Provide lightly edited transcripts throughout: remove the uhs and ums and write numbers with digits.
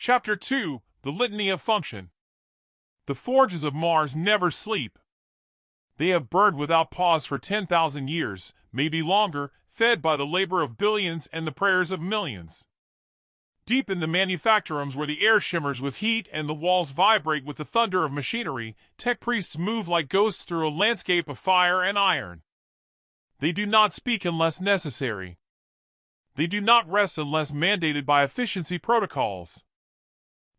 Chapter 2, The Litany of Function. The forges of Mars never sleep. They have burned without pause for 10,000 years, maybe longer, fed by the labor of billions and the prayers of millions. Deep in the manufactorums where the air shimmers with heat and the walls vibrate with the thunder of machinery, tech priests move like ghosts through a landscape of fire and iron. They do not speak unless necessary. They do not rest unless mandated by efficiency protocols.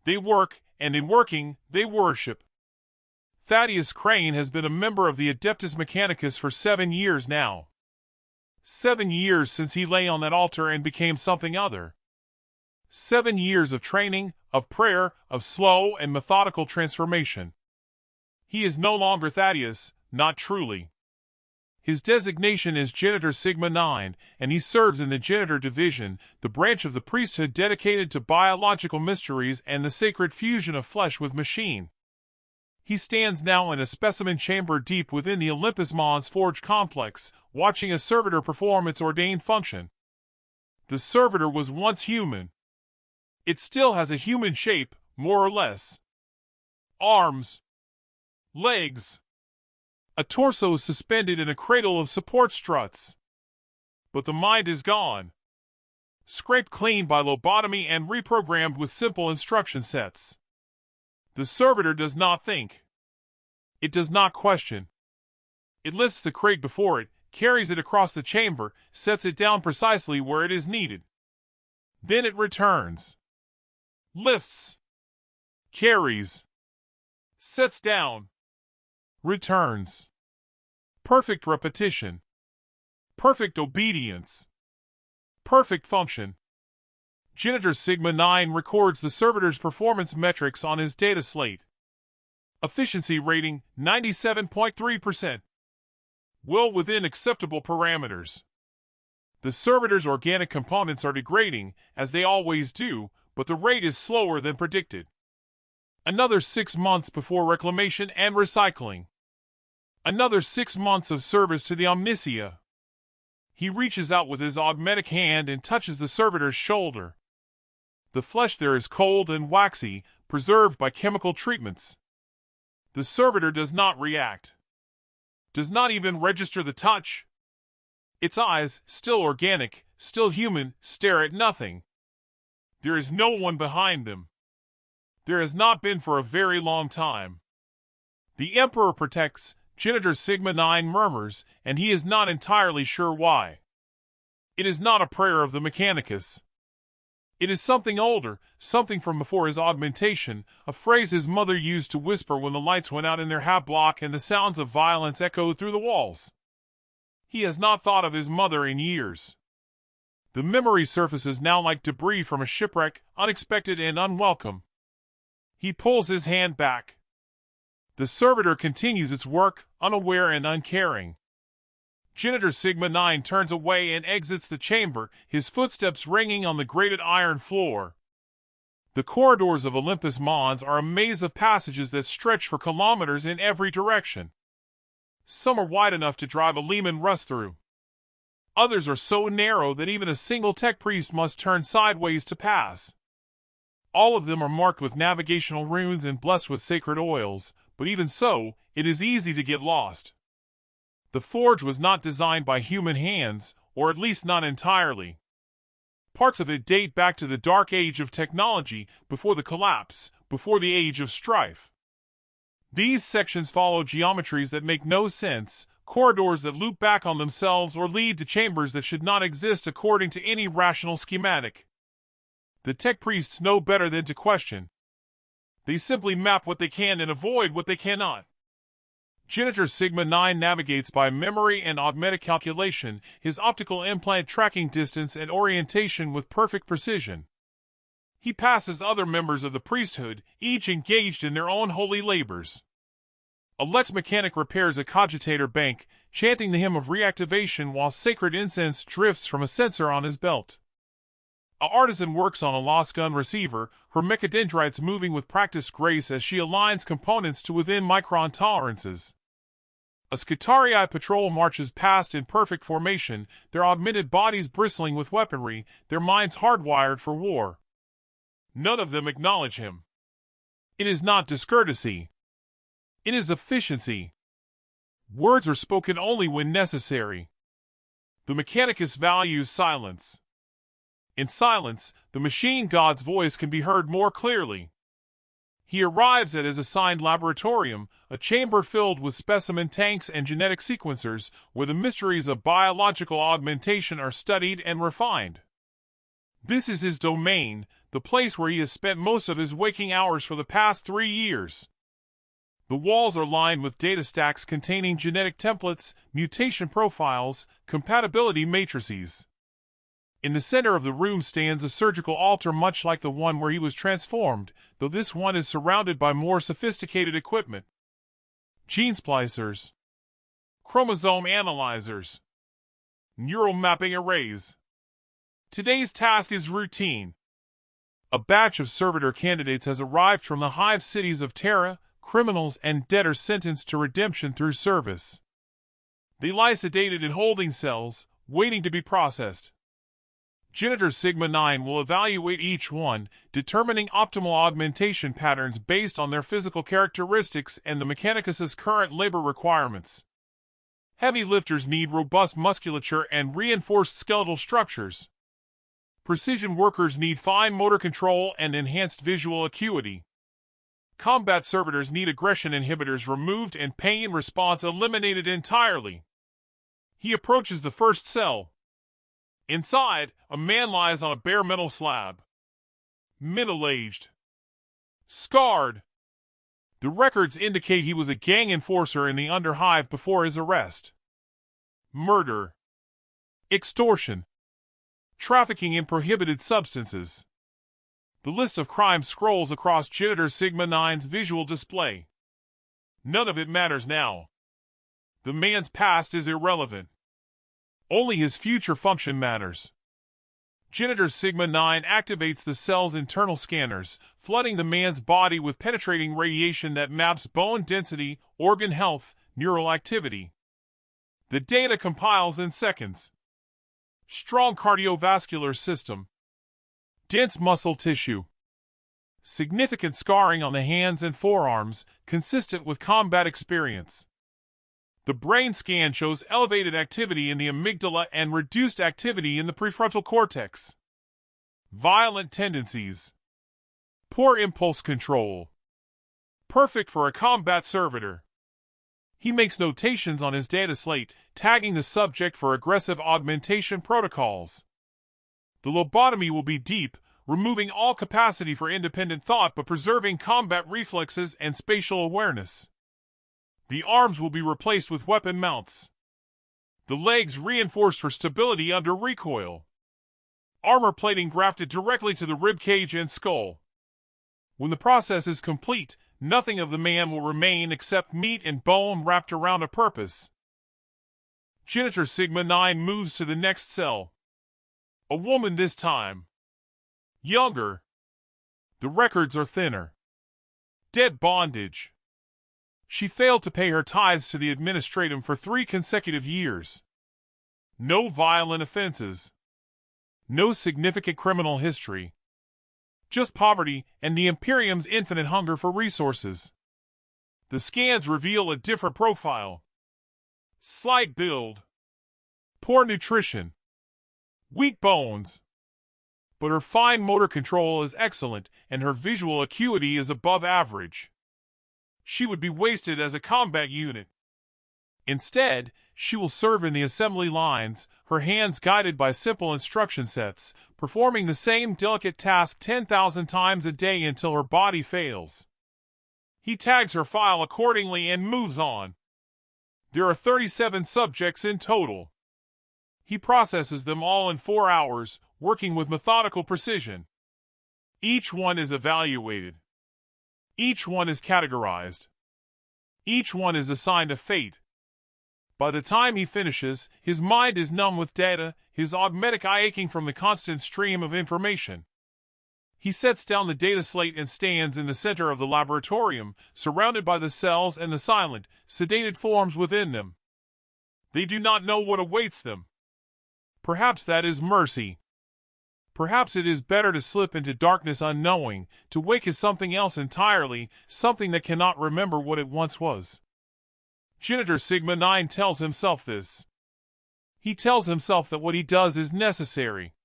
They work, and in working, they worship. Thaddeus Crane has been a member of the Adeptus Mechanicus for 7 years now. 7 years since he lay on that altar and became something other. 7 years of training, of prayer, of slow and methodical transformation. He is no longer Thaddeus, not truly. His designation is Genitor Sigma 9, and he serves in the Genitor Division, the branch of the priesthood dedicated to biological mysteries and the sacred fusion of flesh with machine. He stands now in a specimen chamber deep within the Olympus Mons Forge complex, watching a servitor perform its ordained function. The servitor was once human. It still has a human shape, more or less. Arms. Legs. A torso suspended in a cradle of support struts. But the mind is gone. Scraped clean by lobotomy and reprogrammed with simple instruction sets. The servitor does not think. It does not question. It lifts the crate before it, carries it across the chamber, sets it down precisely where it is needed. Then it returns. Lifts. Carries. Sets down. Returns. Perfect repetition. Perfect obedience. Perfect function. Genitor Sigma 9 records the servitor's performance metrics on his data slate. Efficiency rating, 97.3%. Well within acceptable parameters. The servitor's organic components are degrading, as they always do, but the rate is slower than predicted. Another 6 months before reclamation and recycling. Another 6 months of service to the Omnisia. He reaches out with his augmetic hand and touches the servitor's shoulder. The flesh there is cold and waxy, preserved by chemical treatments. The servitor does not react. Does not even register the touch. Its eyes, still organic, still human, stare at nothing. There is no one behind them. There has not been for a very long time. The Emperor protects, Genitor Sigma 9 murmurs, and he is not entirely sure why. It is not a prayer of the Mechanicus. It is something older, something from before his augmentation, a phrase his mother used to whisper when the lights went out in their half block and the sounds of violence echoed through the walls. He has not thought of his mother in years. The memory surfaces now like debris from a shipwreck, unexpected and unwelcome. He pulls his hand back. The servitor continues its work, unaware and uncaring. Genitor Sigma 9 turns away and exits the chamber, his footsteps ringing on the grated iron floor. The corridors of Olympus Mons are a maze of passages that stretch for kilometers in every direction. Some are wide enough to drive a Lehman Russ through. Others are so narrow that even a single tech priest must turn sideways to pass. All of them are marked with navigational runes and blessed with sacred oils, but even so, it is easy to get lost. The forge was not designed by human hands, or at least not entirely. Parts of it date back to the dark age of technology, before the collapse, before the age of strife. These sections follow geometries that make no sense, corridors that loop back on themselves or lead to chambers that should not exist according to any rational schematic. The tech priests know better than to question. They simply map what they can and avoid what they cannot. Genitor Sigma 9 navigates by memory and augmetic calculation, his optical implant tracking distance and orientation with perfect precision. He passes other members of the priesthood, each engaged in their own holy labors. A Lex mechanic repairs a cogitator bank, chanting the hymn of reactivation while sacred incense drifts from a sensor on his belt. A artisan works on a lost gun receiver, her mechadendrites moving with practiced grace as she aligns components to within micron tolerances. A Skitarii patrol marches past in perfect formation, their augmented bodies bristling with weaponry, their minds hardwired for war. None of them acknowledge him. It is not discourtesy. It is efficiency. Words are spoken only when necessary. The Mechanicus values silence. In silence, the machine god's voice can be heard more clearly. He arrives at his assigned laboratorium, a chamber filled with specimen tanks and genetic sequencers, where the mysteries of biological augmentation are studied and refined. This is his domain, the place where he has spent most of his waking hours for the past 3 years. The walls are lined with data stacks containing genetic templates, mutation profiles, compatibility matrices. In the center of the room stands a surgical altar much like the one where he was transformed, though this one is surrounded by more sophisticated equipment. Gene splicers, chromosome analyzers, neural mapping arrays. Today's task is routine. A batch of servitor candidates has arrived from the hive cities of Terra, criminals and debtors sentenced to redemption through service. They lie sedated in holding cells, waiting to be processed. Janitor Sigma 9 will evaluate each one, determining optimal augmentation patterns based on their physical characteristics and the Mechanicus's current labor requirements. Heavy lifters need robust musculature and reinforced skeletal structures. Precision workers need fine motor control and enhanced visual acuity. Combat servitors need aggression inhibitors removed and pain response eliminated entirely. He approaches the first cell. Inside, a man lies on a bare metal slab. Middle-aged. Scarred. The records indicate he was a gang enforcer in the Underhive before his arrest. Murder. Extortion. Trafficking in prohibited substances. The list of crimes scrolls across Janitor Sigma 9's visual display. None of it matters now. The man's past is irrelevant. Only his future function matters. Janitor Sigma 9 activates the cell's internal scanners, flooding the man's body with penetrating radiation that maps bone density, organ health, neural activity. The data compiles in seconds. Strong cardiovascular system. Dense muscle tissue. Significant scarring on the hands and forearms, consistent with combat experience. The brain scan shows elevated activity in the amygdala and reduced activity in the prefrontal cortex. Violent tendencies. Poor impulse control. Perfect for a combat servitor. He makes notations on his data slate, tagging the subject for aggressive augmentation protocols. The lobotomy will be deep, removing all capacity for independent thought but preserving combat reflexes and spatial awareness. The arms will be replaced with weapon mounts. The legs reinforced for stability under recoil. Armor plating grafted directly to the rib cage and skull. When the process is complete, nothing of the man will remain except meat and bone wrapped around a purpose. Janitor Sigma 9 moves to the next cell. A woman this time. Younger. The records are thinner. Debt bondage. She failed to pay her tithes to the administratum for 3 consecutive years. No violent offenses. No significant criminal history. Just poverty and the Imperium's infinite hunger for resources. The scans reveal a different profile. Slight build. Poor nutrition. Weak bones. But her fine motor control is excellent and her visual acuity is above average. She would be wasted as a combat unit. Instead, she will serve in the assembly lines, her hands guided by simple instruction sets, performing the same delicate task 10,000 times a day until her body fails. He tags her file accordingly and moves on. There are 37 subjects in total. He processes them all in 4 hours, working with methodical precision. Each one is evaluated. Each one is categorized. Each one is assigned a fate. By the time he finishes, his mind is numb with data, his augmetic eye aching from the constant stream of information. He sets down the data slate and stands in the center of the laboratorium, surrounded by the cells and the silent, sedated forms within them. They do not know what awaits them. Perhaps that is mercy. Perhaps it is better to slip into darkness unknowing, to wake as something else entirely, something that cannot remember what it once was. Janitor Sigma 9 tells himself this. He tells himself that what he does is necessary.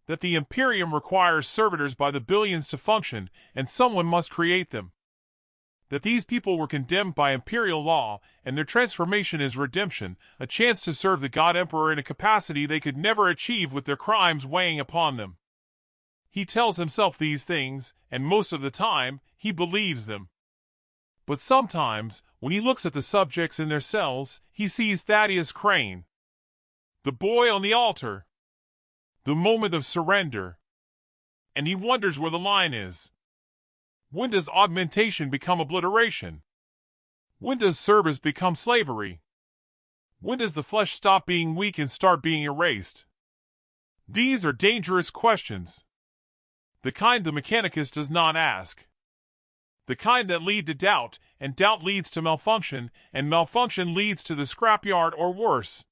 That the Imperium requires servitors by the billions to function, and someone must create them. That these people were condemned by imperial law, and their transformation is redemption, a chance to serve the God Emperor in a capacity they could never achieve with their crimes weighing upon them. He tells himself these things, and most of the time, he believes them. But sometimes, when he looks at the subjects in their cells, he sees Thaddeus Crane. The boy on the altar. The moment of surrender. And he wonders where the line is. When does augmentation become obliteration? When does service become slavery? When does the flesh stop being weak and start being erased? These are dangerous questions. The kind the mechanicus does not ask. The kind that lead to doubt, and doubt leads to malfunction, and malfunction leads to the scrapyard or worse.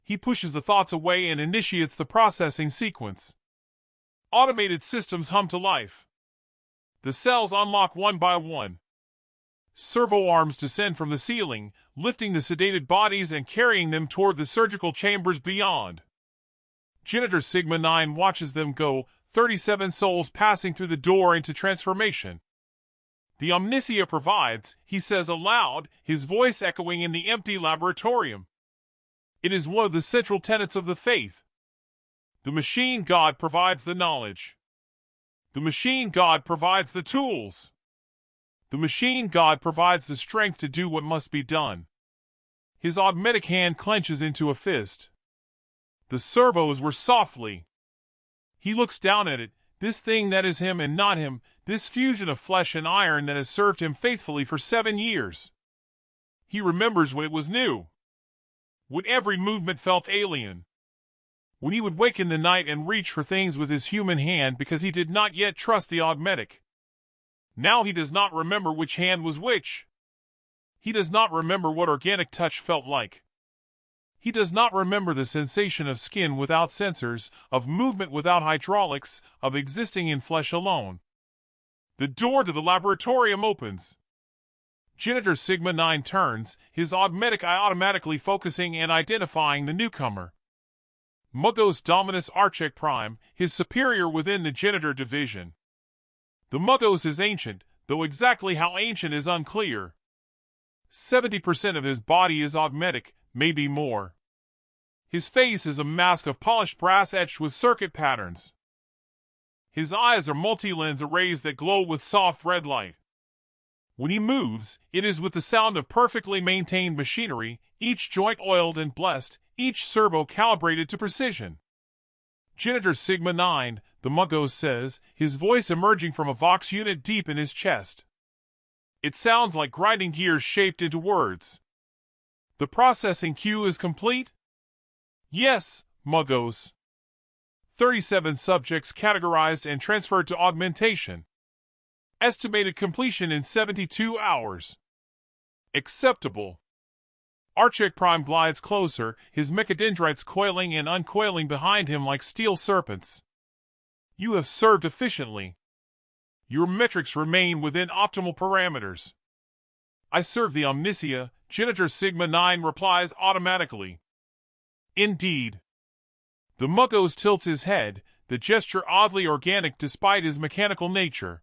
He pushes the thoughts away and initiates the processing sequence. Automated systems hum to life. The cells unlock one by one. Servo arms descend from the ceiling, lifting the sedated bodies and carrying them toward the surgical chambers beyond. Janitor Sigma 9 watches them go, 37 souls passing through the door into transformation. The Omnicia provides, he says aloud, his voice echoing in the empty laboratorium. It is one of the central tenets of the faith. The machine god provides the knowledge. The machine god provides the tools. The machine god provides the strength to do what must be done. His augmetic hand clenches into a fist. The servos were softly. He looks down at it, this thing that is him and not him, this fusion of flesh and iron that has served him faithfully for 7 years. He remembers when it was new. When every movement felt alien. When he would wake in the night and reach for things with his human hand because he did not yet trust the augmetic. Now he does not remember which hand was which. He does not remember what organic touch felt like. He does not remember the sensation of skin without sensors, of movement without hydraulics, of existing in flesh alone. The door to the laboratorium opens. Janitor Sigma 9 turns, his augmetic eye automatically focusing and identifying the newcomer. Muggos Dominus Archek Prime, his superior within the Janitor division. The Muggos is ancient, though exactly how ancient is unclear. 70% of his body is augmetic, maybe more. His face is a mask of polished brass etched with circuit patterns. His eyes are multi-lens arrays that glow with soft red light. When he moves, it is with the sound of perfectly maintained machinery, each joint oiled and blessed, each servo calibrated to precision. Janitor Sigma 9, the Muggos says, his voice emerging from a Vox unit deep in his chest. It sounds like grinding gears shaped into words. The processing queue is complete? Yes, Muggos. 37 subjects categorized and transferred to augmentation. Estimated completion in 72 hours. Acceptable. Archek Prime glides closer, his mechadendrites coiling and uncoiling behind him like steel serpents. You have served efficiently. Your metrics remain within optimal parameters. I serve the Omnicia, Janitor Sigma 9 replies automatically. Indeed. The Muggos tilts his head, the gesture oddly organic despite his mechanical nature.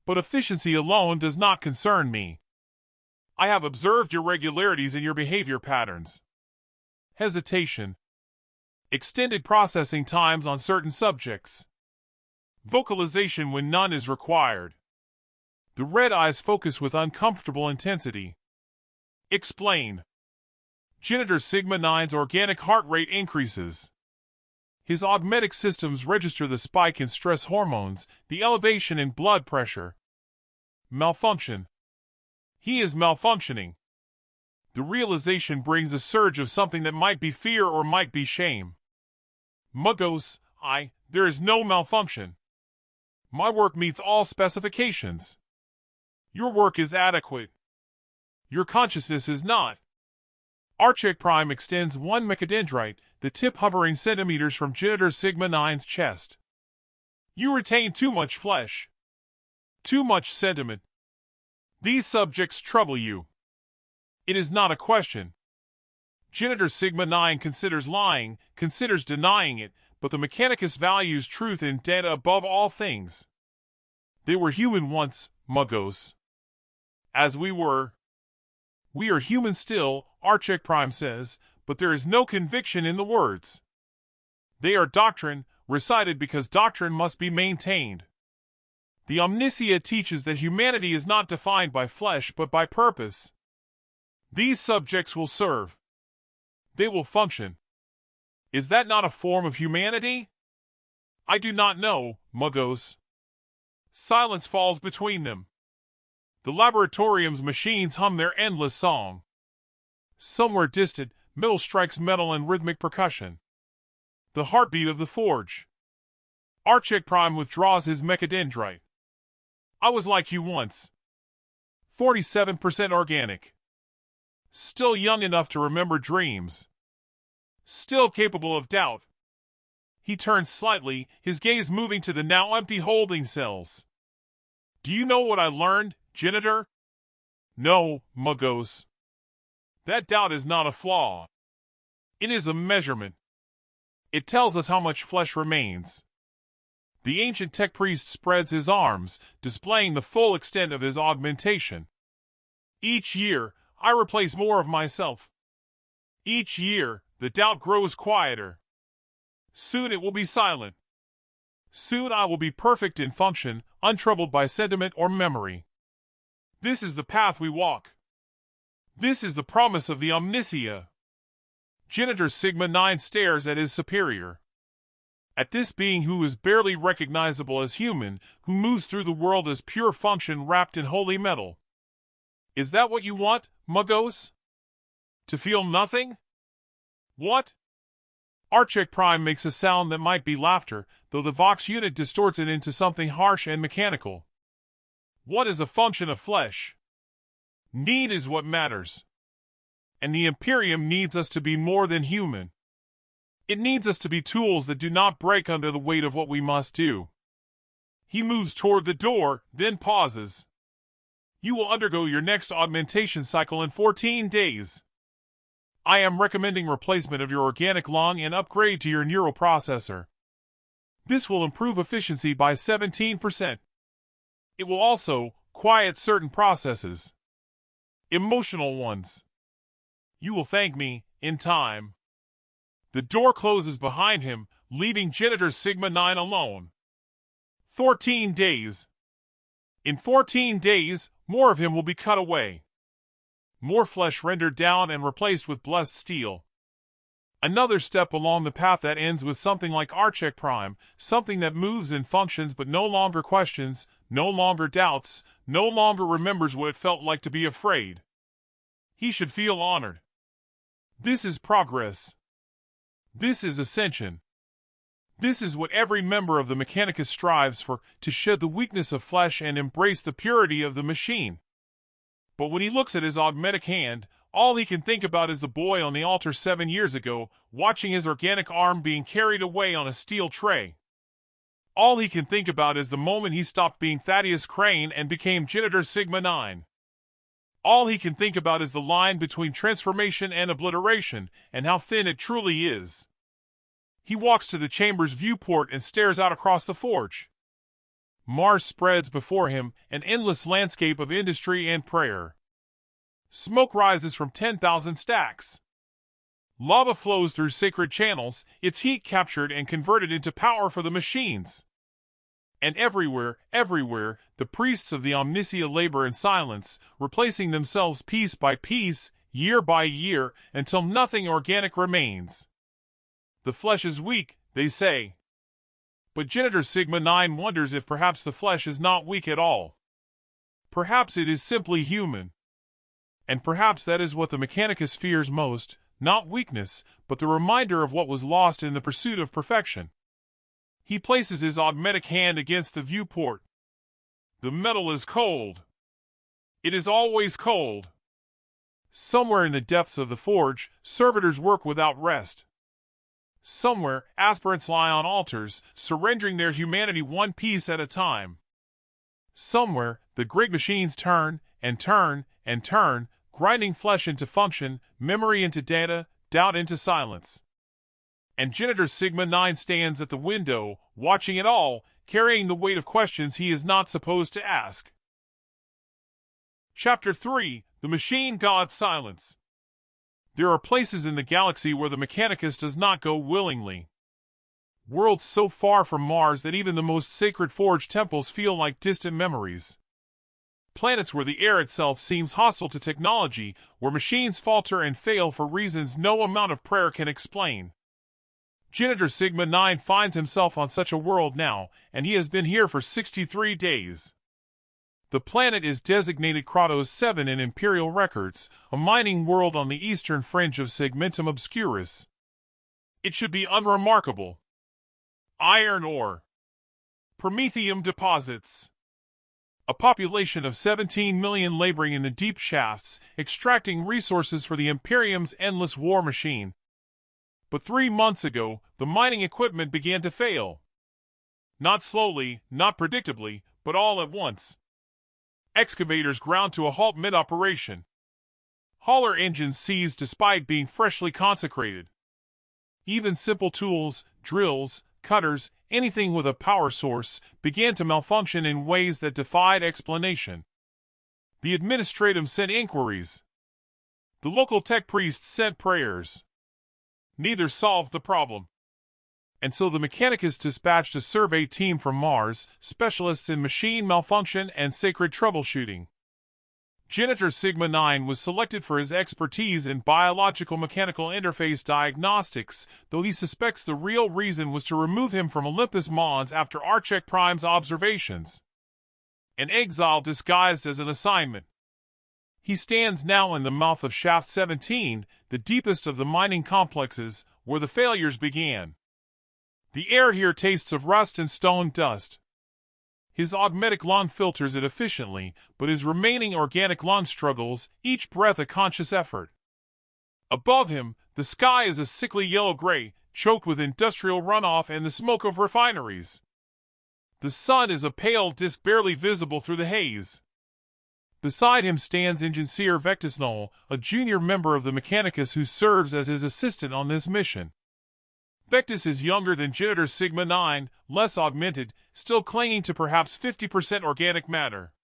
But efficiency alone does not concern me. I have observed irregularities in your behavior patterns. Hesitation. Extended processing times on certain subjects. Vocalization when none is required. The red eyes focus with uncomfortable intensity. Explain. Janitor Sigma 9's organic heart rate increases. His augmetic systems register the spike in stress hormones, the elevation in blood pressure. Malfunction. He is malfunctioning. The realization brings a surge of something that might be fear or might be shame. Muggos, there is no malfunction. My work meets all specifications. Your work is adequate. Your consciousness is not. Archek Prime extends one mechadendrite, the tip hovering centimeters from Janitor Sigma 9's chest. You retain too much flesh. Too much sentiment. These subjects trouble you. It is not a question. Janitor Sigma 9 considers lying, considers denying it, but the Mechanicus values truth and data above all things. They were human once, Muggos. As we were. We are human still, Archek Prime says, but there is no conviction in the words. They are doctrine, recited because doctrine must be maintained. The Omnicia teaches that humanity is not defined by flesh but by purpose. These subjects will serve. They will function. Is that not a form of humanity? I do not know, Muggos. Silence falls between them. The laboratorium's machines hum their endless song. Somewhere distant, metal strikes metal in rhythmic percussion. The heartbeat of the forge. Archek Prime withdraws his mechadendrite. I was like you once. 47% organic. Still young enough to remember dreams. Still capable of doubt. He turns slightly, his gaze moving to the now empty holding cells. Do you know what I learned, Janitor? No, Muggos. That doubt is not a flaw. It is a measurement. It tells us how much flesh remains. The ancient tech priest spreads his arms, displaying the full extent of his augmentation. Each year, I replace more of myself. Each year, the doubt grows quieter. Soon it will be silent. Soon I will be perfect in function, untroubled by sentiment or memory. This is the path we walk. This is the promise of the Omnicia. Janitor Sigma 9 stares at his superior. At this being who is barely recognizable as human, who moves through the world as pure function wrapped in holy metal. Is that what you want, Muggos? To feel nothing? What? Archek Prime makes a sound that might be laughter, though the Vox unit distorts it into something harsh and mechanical. What is a function of flesh? Need is what matters. And the Imperium needs us to be more than human. It needs us to be tools that do not break under the weight of what we must do. He moves toward the door, then pauses. You will undergo your next augmentation cycle in 14 days. I am recommending replacement of your organic lung and upgrade to your neural processor. This will improve efficiency by 17%. It will also quiet certain processes. Emotional ones. You will thank me, in time. The door closes behind him, leaving Janitor Sigma 9 alone. 14 days. In 14 days, more of him will be cut away. More flesh rendered down and replaced with blessed steel. Another step along the path that ends with something like Archek Prime, something that moves and functions but no longer questions, no longer doubts, no longer remembers what it felt like to be afraid. He should feel honored. This is progress. This is ascension. This is what every member of the Mechanicus strives for, to shed the weakness of flesh and embrace the purity of the machine. But when he looks at his augmetic hand, all he can think about is the boy on the altar 7 years ago, watching his organic arm being carried away on a steel tray. All he can think about is the moment he stopped being Thaddeus Crane and became Janitor Sigma 9. All he can think about is the line between transformation and obliteration, and how thin it truly is. He walks to the chamber's viewport and stares out across the forge. Mars spreads before him, an endless landscape of industry and prayer. Smoke rises from 10,000 stacks. Lava flows through sacred channels, its heat captured and converted into power for the machines. And everywhere, the priests of the Omnicia labor in silence, replacing themselves piece by piece, year by year, until nothing organic remains. The flesh is weak, they say. But Janitor Sigma 9 wonders if perhaps the flesh is not weak at all. Perhaps it is simply human. And perhaps that is what the Mechanicus fears most, not weakness, but the reminder of what was lost in the pursuit of perfection. He places his augmetic hand against the viewport. The metal is cold. It is always cold. Somewhere in the depths of the forge, servitors work without rest. Somewhere, aspirants lie on altars, surrendering their humanity one piece at a time. Somewhere, the great machines turn and turn and turn, grinding flesh into function, memory into data, doubt into silence. And Janitor Sigma 9 stands at the window, watching it all, carrying the weight of questions he is not supposed to ask. Chapter 3: The Machine God's Silence. There are places in the galaxy where the Mechanicus does not go willingly. Worlds so far from Mars that even the most sacred forged temples feel like distant memories. Planets where the air itself seems hostile to technology, where machines falter and fail for reasons no amount of prayer can explain. Janitor Sigma 9 finds himself on such a world now, and he has been here for 63 days. The planet is designated Kratos 7 in Imperial records, a mining world on the eastern fringe of Segmentum Obscurus. It should be unremarkable. Iron ore. Promethium deposits. A population of 17 million laboring in the deep shafts, extracting resources for the Imperium's endless war machine. But 3 months ago, the mining equipment began to fail. Not slowly, not predictably, but all at once. Excavators ground to a halt mid-operation. Hauler engines seized despite being freshly consecrated. Even simple tools, drills, cutters, anything with a power source, began to malfunction in ways that defied explanation. The administrative sent inquiries. The local tech priests sent prayers. Neither solved the problem. And so the Mechanicus dispatched a survey team from Mars, specialists in machine malfunction and sacred troubleshooting. Janitor Sigma 9 was selected for his expertise in biological-mechanical interface diagnostics, though he suspects the real reason was to remove him from Olympus Mons after Archek Prime's observations. An exile disguised as an assignment. He stands now in the mouth of Shaft 17, the deepest of the mining complexes, where the failures began. The air here tastes of rust and stone dust. His augmetic lung filters it efficiently, but his remaining organic lung struggles, each breath a conscious effort. Above him, the sky is a sickly yellow-gray, choked with industrial runoff and the smoke of refineries. The sun is a pale disk barely visible through the haze. Beside him stands Engineer Vectis Null, a junior member of the Mechanicus who serves as his assistant on this mission. Vectis is younger than Janitor Sigma 9, less augmented, still clinging to perhaps 50% organic matter.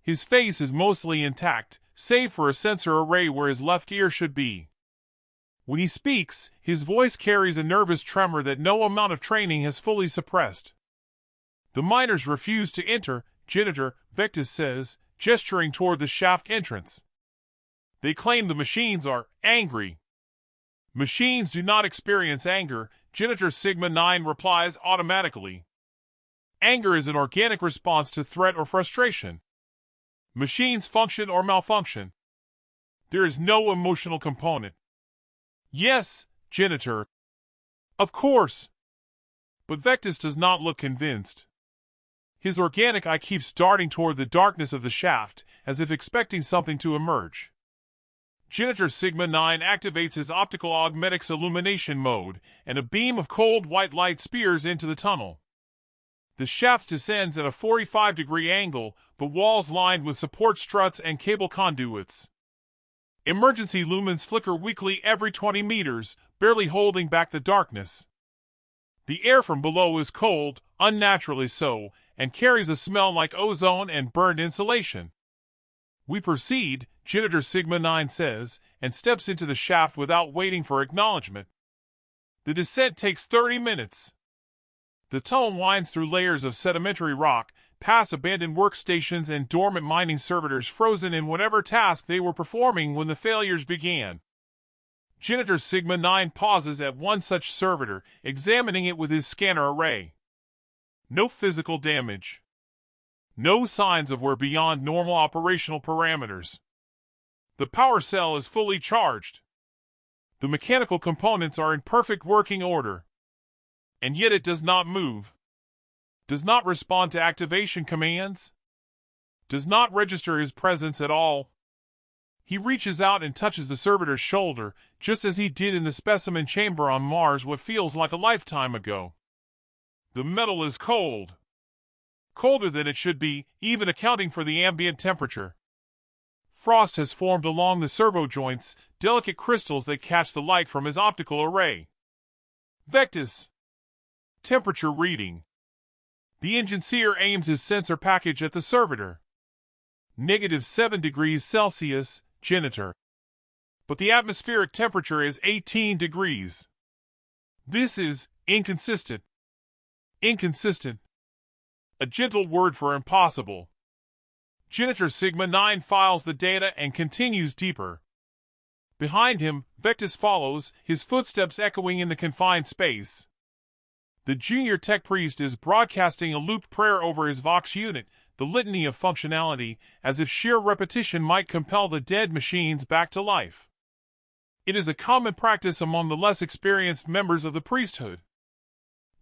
His face is mostly intact, save for a sensor array where his left ear should be. When he speaks, his voice carries a nervous tremor that no amount of training has fully suppressed. The miners refuse to enter, Janitor, Vectis says, gesturing toward the shaft entrance. They claim the machines are angry. Machines do not experience anger, Janitor Sigma 9 replies automatically. Anger is an organic response to threat or frustration. Machines function or malfunction. There is no emotional component. Yes, Janitor. Of course. But Vectis does not look convinced. His organic eye keeps darting toward the darkness of the shaft, as if expecting something to emerge. Janitor Sigma 9 activates his optical augmetics illumination mode, and a beam of cold white light spears into the tunnel. The shaft descends at a 45-degree angle, the walls lined with support struts and cable conduits. Emergency lumens flicker weakly every 20 meters, barely holding back the darkness. The air from below is cold, unnaturally so, and carries a smell like ozone and burned insulation. We proceed, Janitor Sigma 9 says, and steps into the shaft without waiting for acknowledgement. The descent takes 30 minutes. The tunnel winds through layers of sedimentary rock, past abandoned workstations and dormant mining servitors frozen in whatever task they were performing when the failures began. Janitor Sigma 9 pauses at one such servitor, examining it with his scanner array. No physical damage. No signs of wear beyond normal operational parameters. The power cell is fully charged. The mechanical components are in perfect working order. And yet it does not move. Does not respond to activation commands. Does not register his presence at all. He reaches out and touches the servitor's shoulder, just as he did in the specimen chamber on Mars what feels like a lifetime ago. The metal is cold. Colder than it should be, even accounting for the ambient temperature. Frost has formed along the servo joints, delicate crystals that catch the light from his optical array. Vectis. Temperature reading. The engineer aims his sensor package at the servitor. -7 degrees Celsius, Genitor. But the atmospheric temperature is 18 degrees. This is inconsistent. Inconsistent. A gentle word for impossible. Genitor Sigma 9 files the data and continues deeper. Behind him, Vectis follows, his footsteps echoing in the confined space. The junior tech priest is broadcasting a looped prayer over his Vox unit, the litany of functionality, as if sheer repetition might compel the dead machines back to life. It is a common practice among the less experienced members of the priesthood.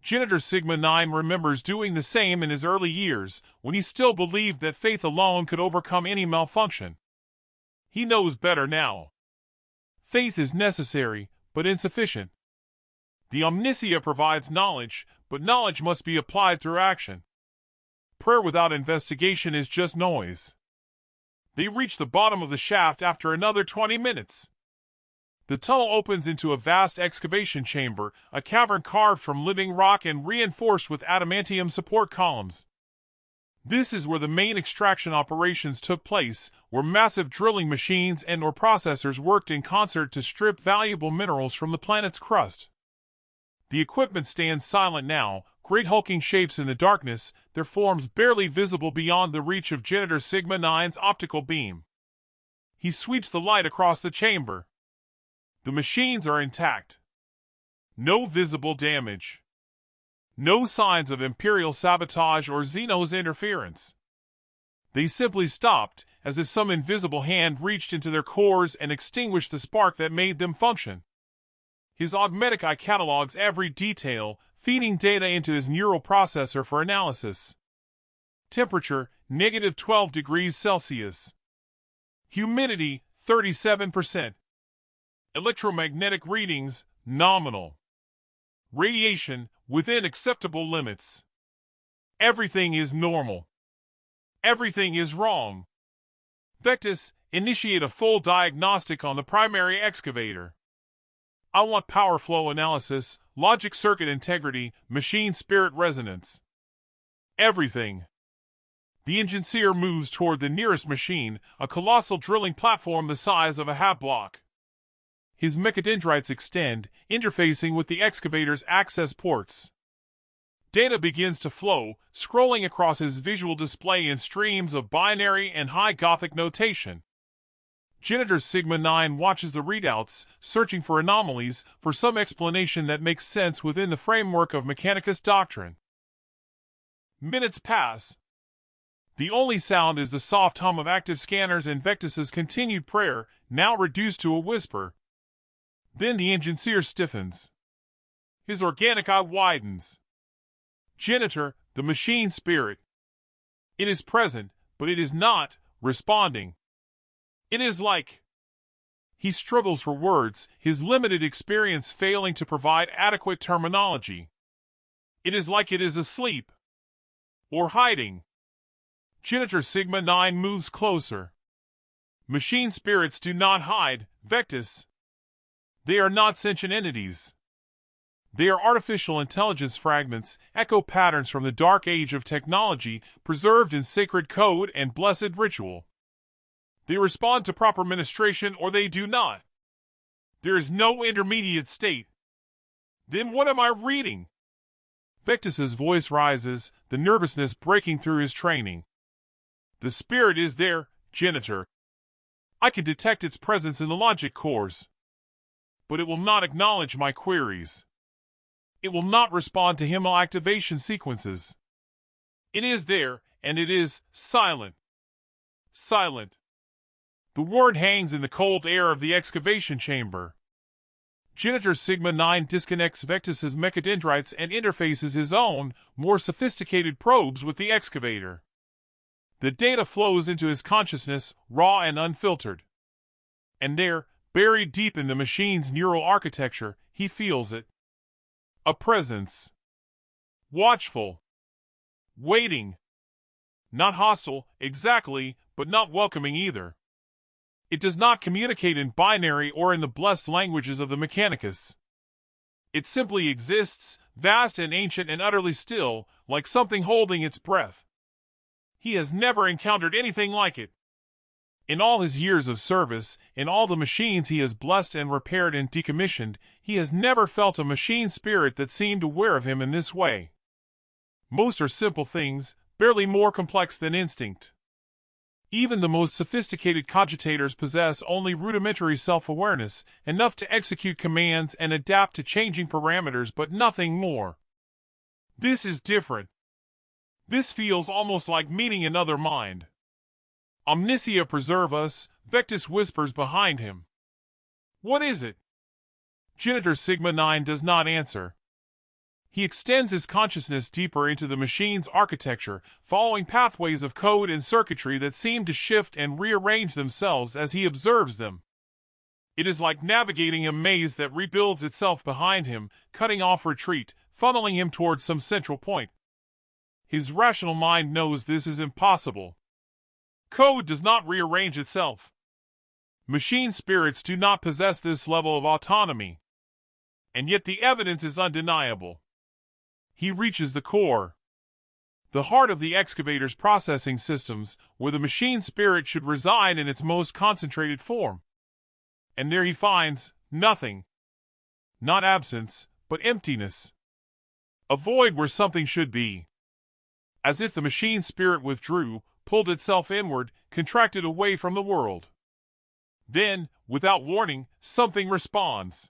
Genitor Sigma 9 remembers doing the same in his early years, when he still believed that faith alone could overcome any malfunction. He knows better now. Faith is necessary, but insufficient. The Omnicia provides knowledge, but knowledge must be applied through action. Prayer without investigation is just noise. They reach the bottom of the shaft after another 20 minutes. The tunnel opens into a vast excavation chamber, a cavern carved from living rock and reinforced with adamantium support columns. This is where the main extraction operations took place, where massive drilling machines and/or processors worked in concert to strip valuable minerals from the planet's crust. The equipment stands silent now, great hulking shapes in the darkness, their forms barely visible beyond the reach of Genitor Sigma 9's optical beam. He sweeps the light across the chamber. The machines are intact. No visible damage. No signs of Imperial sabotage or Xenos interference. They simply stopped, as if some invisible hand reached into their cores and extinguished the spark that made them function. His augmetic eye catalogs every detail, feeding data into his neural processor for analysis. Temperature, -12 degrees Celsius. Humidity, 37%. Electromagnetic readings, nominal. Radiation, within acceptable limits. Everything is normal. Everything is wrong. Vectis, initiate a full diagnostic on the primary excavator. I want power flow analysis, logic circuit integrity, machine spirit resonance. Everything. The engineer moves toward the nearest machine, a colossal drilling platform the size of a half block. His mechadendrites extend, interfacing with the excavator's access ports. Data begins to flow, scrolling across his visual display in streams of binary and high Gothic notation. Genitor Sigma 9 watches the readouts, searching for anomalies, for some explanation that makes sense within the framework of Mechanicus doctrine. Minutes pass. The only sound is the soft hum of active scanners and Vectis's continued prayer, now reduced to a whisper. Then the engineer stiffens. His organic eye widens. Genitor, the machine spirit. It is present, but it is not responding. It is like... He struggles for words, his limited experience failing to provide adequate terminology. It is like it is asleep. Or hiding. Genitor Sigma 9 moves closer. Machine spirits do not hide, Vectis. They are not sentient entities. They are artificial intelligence fragments, echo patterns from the dark age of technology, preserved in sacred code and blessed ritual. They respond to proper ministration or they do not. There is no intermediate state. Then what am I reading? Vectis's voice rises, the nervousness breaking through his training. The spirit is there, Genitor. I can detect its presence in the logic cores. But it will not acknowledge my queries. It will not respond to HIML activation sequences. It is there, and it is silent. Silent. The word hangs in the cold air of the excavation chamber. Genitor Sigma 9 disconnects Vectis's mechadendrites and interfaces his own, more sophisticated probes with the excavator. The data flows into his consciousness, raw and unfiltered. And there, buried deep in the machine's neural architecture, he feels it. A presence. Watchful. Waiting. Not hostile, exactly, but not welcoming either. It does not communicate in binary or in the blessed languages of the Mechanicus. It simply exists, vast and ancient and utterly still, like something holding its breath. He has never encountered anything like it. In all his years of service, in all the machines he has blessed and repaired and decommissioned, he has never felt a machine spirit that seemed aware of him in this way. Most are simple things, barely more complex than instinct. Even the most sophisticated cogitators possess only rudimentary self-awareness, enough to execute commands and adapt to changing parameters, but nothing more. This is different. This feels almost like meeting another mind. Omniscia preserve us, Vectis whispers behind him. What is it? Genitor Sigma 9 does not answer. He extends his consciousness deeper into the machine's architecture, following pathways of code and circuitry that seem to shift and rearrange themselves as he observes them. It is like navigating a maze that rebuilds itself behind him, cutting off retreat, funneling him towards some central point. His rational mind knows this is impossible. Code does not rearrange itself. Machine spirits do not possess this level of autonomy. And yet the evidence is undeniable. He reaches the core. The heart of the excavator's processing systems, where the machine spirit should reside in its most concentrated form. And there he finds nothing. Not absence, but emptiness. A void where something should be. As if the machine spirit withdrew, pulled itself inward, contracted away from the world. Then, without warning, something responds.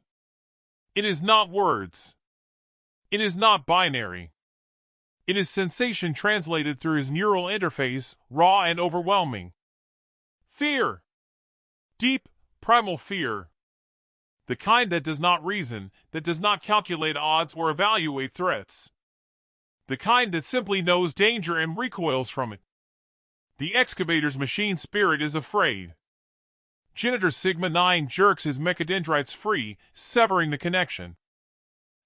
It is not words. It is not binary. It is sensation translated through his neural interface, raw and overwhelming. Fear. Deep, primal fear. The kind that does not reason, that does not calculate odds or evaluate threats. The kind that simply knows danger and recoils from it. The excavator's machine spirit is afraid. Genitor Sigma 9 jerks his mechadendrites free, severing the connection.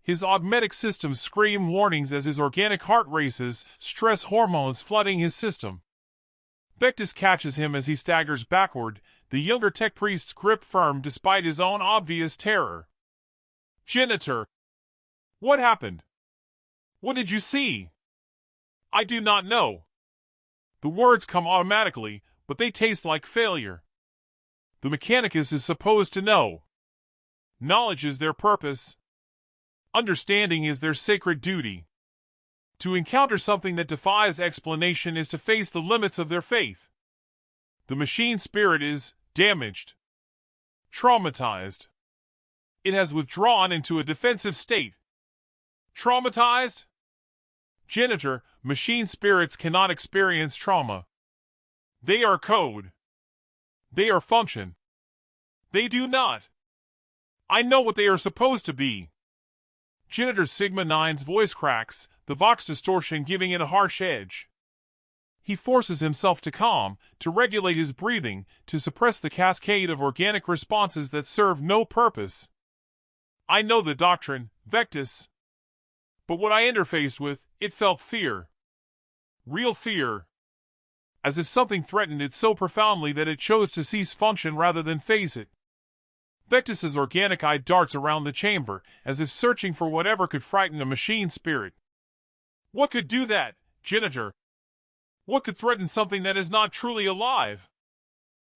His augmetic systems scream warnings as his organic heart races, stress hormones flooding his system. Vectis catches him as he staggers backward, the younger tech priest's grip firm despite his own obvious terror. Genitor! What happened? What did you see? I do not know. The words come automatically, but they taste like failure. The Mechanicus is supposed to know. Knowledge is their purpose. Understanding is their sacred duty. To encounter something that defies explanation is to face the limits of their faith. The machine spirit is damaged. Traumatized. It has withdrawn into a defensive state. Traumatized? Genitor, machine spirits cannot experience trauma. They are code. They are function. They do not. I know what they are supposed to be. Genitor Sigma 9's voice cracks, the vox distortion giving it a harsh edge. He forces himself to calm, to regulate his breathing, to suppress the cascade of organic responses that serve no purpose. I know the doctrine, Vectis. But what I interfaced with, it felt fear. Real fear. As if something threatened it so profoundly that it chose to cease function rather than face it. Vectis's organic eye darts around the chamber, as if searching for whatever could frighten a machine spirit. What could do that, Genitor? What could threaten something that is not truly alive?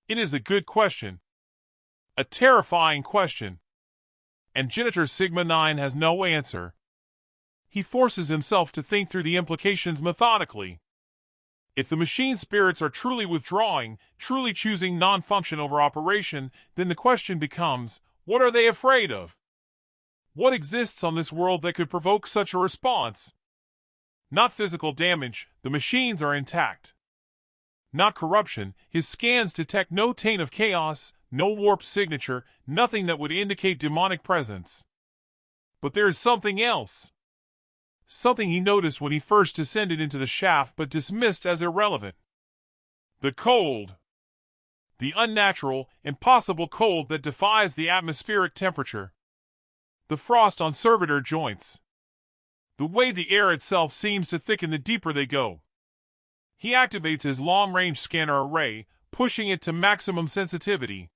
It is a good question. A terrifying question. And Genitor Sigma 9 has no answer. He forces himself to think through the implications methodically. If the machine spirits are truly withdrawing, truly choosing non-function over operation, then the question becomes, what are they afraid of? What exists on this world that could provoke such a response? Not physical damage, the machines are intact. Not corruption, his scans detect no taint of chaos, no warp signature, nothing that would indicate demonic presence. But there is something else. Something he noticed when he first descended into the shaft but dismissed as irrelevant. The cold. the unnatural, impossible cold that defies the atmospheric temperature. The frost on servitor joints. The way the air itself seems to thicken the deeper they go. He activates his long-range scanner array, pushing it to maximum sensitivity.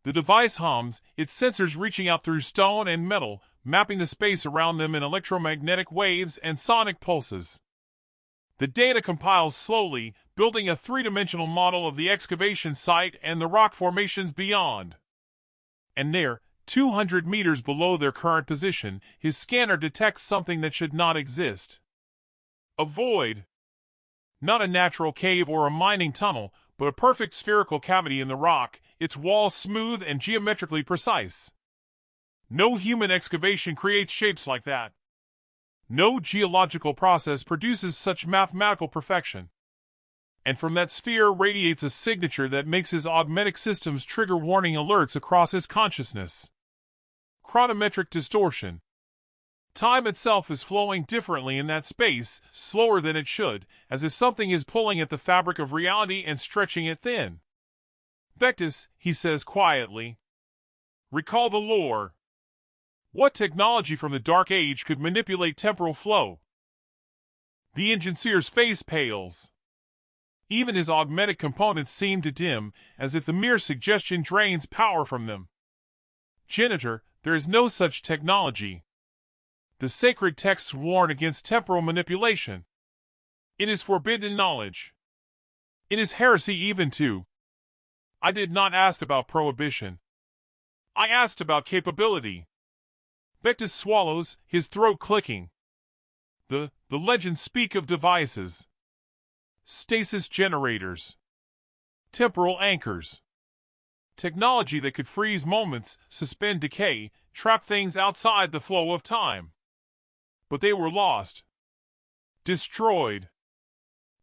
The device hums, its sensors reaching out through stone and metal, mapping the space around them in electromagnetic waves and sonic pulses. The data compiles slowly, building a three-dimensional model of the excavation site and the rock formations beyond. And there, 200 meters below their current position, his scanner detects something that should not exist. A void. Not a natural cave or a mining tunnel, but a perfect spherical cavity in the rock, its walls smooth and geometrically precise. No human excavation creates shapes like that. No geological process produces such mathematical perfection. And from that sphere radiates a signature that makes his augmentic systems trigger warning alerts across his consciousness. Chronometric distortion. Time itself is flowing differently in that space, slower than it should, as if something is pulling at the fabric of reality and stretching it thin. Vectis, he says quietly. Recall the lore. What technology from the Dark Age could manipulate temporal flow? The enginneer's face pales. Even his augmented components seem to dim, as if the mere suggestion drains power from them. Janitor, there is no such technology. The sacred texts warn against temporal manipulation. It is forbidden knowledge. It is heresy even too. I did not ask about prohibition. I asked about capability. Vectis swallows, his throat clicking. The legends speak of devices. Stasis generators. Temporal anchors. Technology that could freeze moments, suspend decay, trap things outside the flow of time. But they were lost. Destroyed.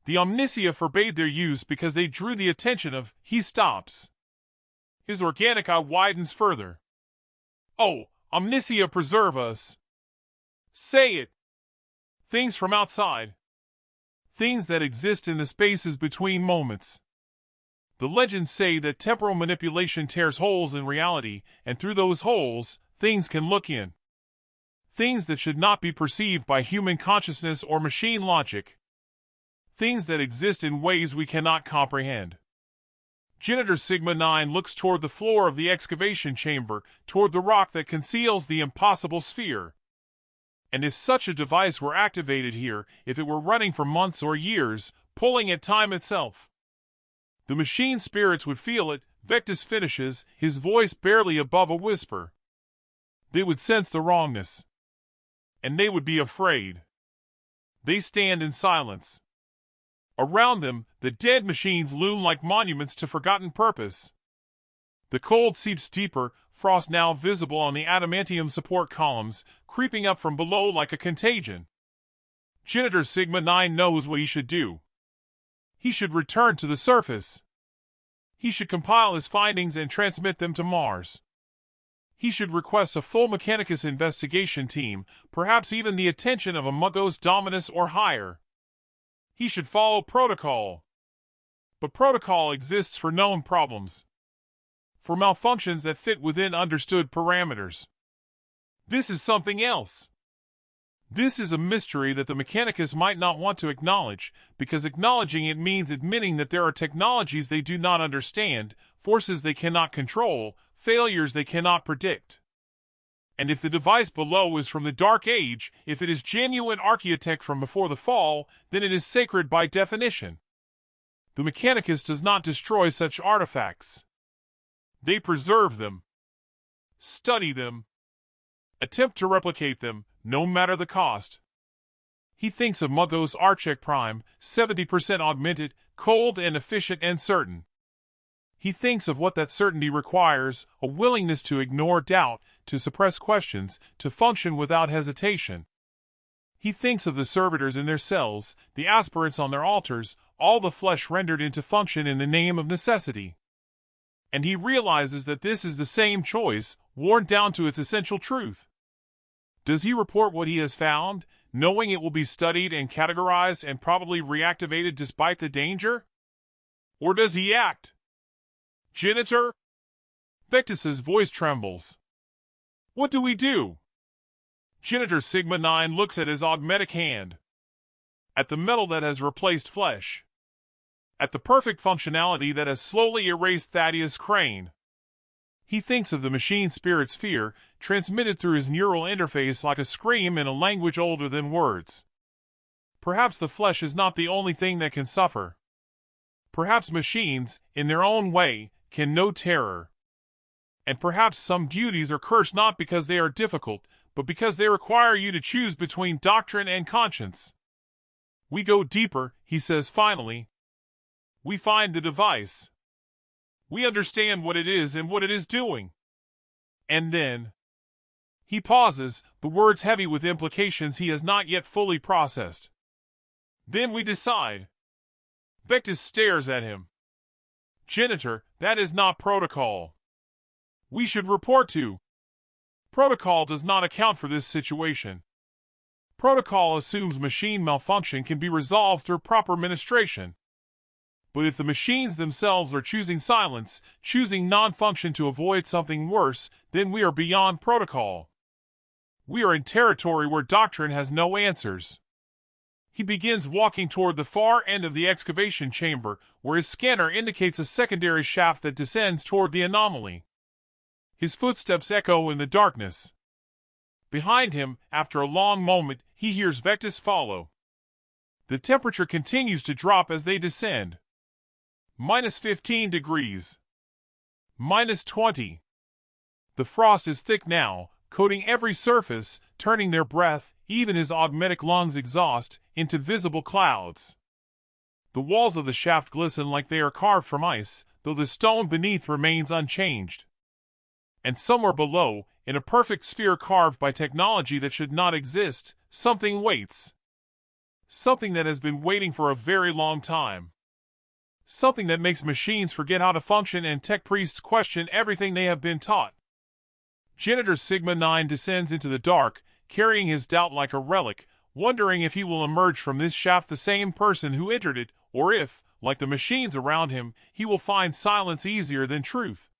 The Omnicia forbade their use because they drew the attention of, he stops. His organic eye widens further. Oh, Omnicia preserve us. Say it. Things from outside. Things that exist in the spaces between moments. The legends say that temporal manipulation tears holes in reality, and through those holes, things can look in. Things that should not be perceived by human consciousness or machine logic. Things that exist in ways we cannot comprehend. Janitor Sigma 9 looks toward the floor of the excavation chamber, toward the rock that conceals the impossible sphere. And if such a device were activated here, if it were running for months or years, pulling at time itself, the machine spirits would feel it. Vectis finishes, his voice barely above a whisper. They would sense the wrongness. And they would be afraid. They stand in silence. Around them, the dead machines loom like monuments to forgotten purpose. The cold seeps deeper, frost now visible on the adamantium support columns, creeping up from below like a contagion. Janitor Sigma 9 knows what he should do. He should return to the surface. He should compile his findings and transmit them to Mars. He should request a full Mechanicus investigation team, perhaps even the attention of a Muggos Dominus or higher. He should follow protocol. But protocol exists for known problems. For malfunctions that fit within understood parameters. This is something else. This is a mystery that the Mechanicus might not want to acknowledge, because acknowledging it means admitting that there are technologies they do not understand, forces they cannot control, failures they cannot predict. And if the device below is from the Dark Age, if it is genuine archaeotech from before the fall, then it is sacred by definition. The Mechanicus does not destroy such artifacts. They preserve them. Study them. Attempt to replicate them, no matter the cost. He thinks of Muggos Archek Prime, 70% augmented, cold and efficient and certain. He thinks of what that certainty requires, a willingness to ignore doubt, to suppress questions, to function without hesitation. He thinks of the servitors in their cells, the aspirants on their altars, all the flesh rendered into function in the name of necessity. And he realizes that this is the same choice, worn down to its essential truth. Does he report what he has found, knowing it will be studied and categorized and probably reactivated despite the danger? Or does he act? Janitor? Vectis's voice trembles. What do we do? Janitor Sigma 9 looks at his augmetic hand. At the metal that has replaced flesh. At the perfect functionality that has slowly erased Thaddeus Crane. He thinks of the machine spirit's fear, transmitted through his neural interface like a scream in a language older than words. Perhaps the flesh is not the only thing that can suffer. Perhaps machines, in their own way, can know terror. And perhaps some duties are cursed not because they are difficult, but because they require you to choose between doctrine and conscience. We go deeper, he says finally. We find the device. We understand what it is and what it is doing. And then... He pauses, the words heavy with implications he has not yet fully processed. Then we decide. Vectis stares at him. Janitor, that is not protocol. We should report to. Protocol does not account for this situation. Protocol assumes machine malfunction can be resolved through proper administration. But if the machines themselves are choosing silence, choosing non-function to avoid something worse, then we are beyond protocol. We are in territory where doctrine has no answers. He begins walking toward the far end of the excavation chamber, where his scanner indicates a secondary shaft that descends toward the anomaly. His footsteps echo in the darkness. Behind him, after a long moment, he hears Vectis follow. The temperature continues to drop as they descend. -15 degrees. -20. The frost is thick now, coating every surface, turning their breath, even his augmetic lungs' exhaust, into visible clouds. The walls of the shaft glisten like they are carved from ice, though the stone beneath remains unchanged. And somewhere below, in a perfect sphere carved by technology that should not exist, something waits. Something that has been waiting for a very long time. Something that makes machines forget how to function and tech priests question everything they have been taught. Janitor Sigma 9 descends into the dark, carrying his doubt like a relic, wondering if he will emerge from this shaft the same person who entered it, or if, like the machines around him, he will find silence easier than truth.